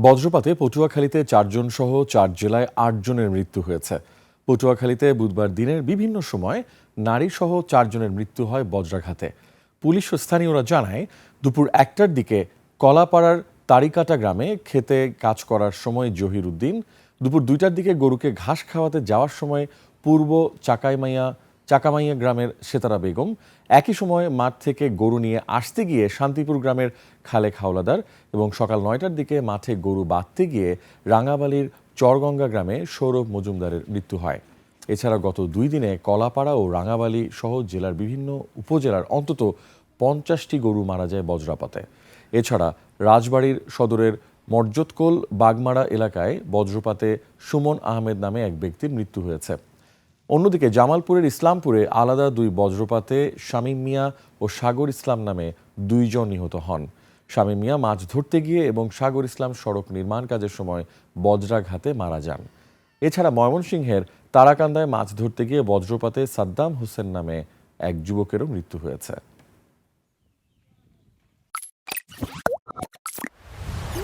বজ্রপাতে পটুয়াখালীতে ৪ জন সহ ৪ জেলায় ৮ জনের মৃত্যু হয়েছে। পটুয়াখালীতে বুধবার দিনের বিভিন্ন সময় নারী সহ ৪ জনের মৃত্যু হয় বজ্রাঘাতে। পুলিশ ও স্থানীয়রা জানায়, দুপুর ১টার দিকে কলাপাড়ার তারিকাটা গ্রামে খেতে কাজ করার সময় জহির উদ্দিন, দুপুর ২টার দিকে গরুকে ঘাস খাওয়াতে যাওয়ার সময় পূর্ব চাকামাইয়া গ্রামের সেতারা বেগম, একই সময় মাঠ থেকে গরু নিয়ে আসতে গিয়ে শান্তিপুর গ্রামের খালেক হাওলাদার এবং সকাল ৯টার দিকে মাঠে গরু বাঁধতে গিয়ে রাঙাবালির চরগঙ্গা গ্রামে সৌরভ মজুমদারের মৃত্যু হয়। এছাড়া গত ২ দিনে কলাপাড়া ও রাঙাবালি সহ জেলার বিভিন্ন উপজেলার অন্তত ৫০টি গরু মারা যায় বজ্রপাতে। এছাড়া রাজবাড়ীর সদরের মর্জতকোল বাগমারা এলাকায় বজ্রপাতে সুমন আহমেদ নামে এক ব্যক্তির মৃত্যু হয়েছে। অন্যদিকে জামালপুরের ইসলামপুরে আলাদা ২ বজ্রপাতে শামীম মিয়া ও সাগর ইসলাম নামে ২ জন নিহত হন। শামীম মিয়া মাছ ধরতে গিয়ে এবং সাগর ইসলাম সড়ক নির্মাণ কাজের সময় বজ্রাঘাতে মারা যান। এছাড়া ময়মনসিংহের তারাকান্দায় মাছ ধরতে গিয়ে বজ্রপাতে সাদ্দাম হোসেন নামে এক যুবকেরও মৃত্যু হয়েছে।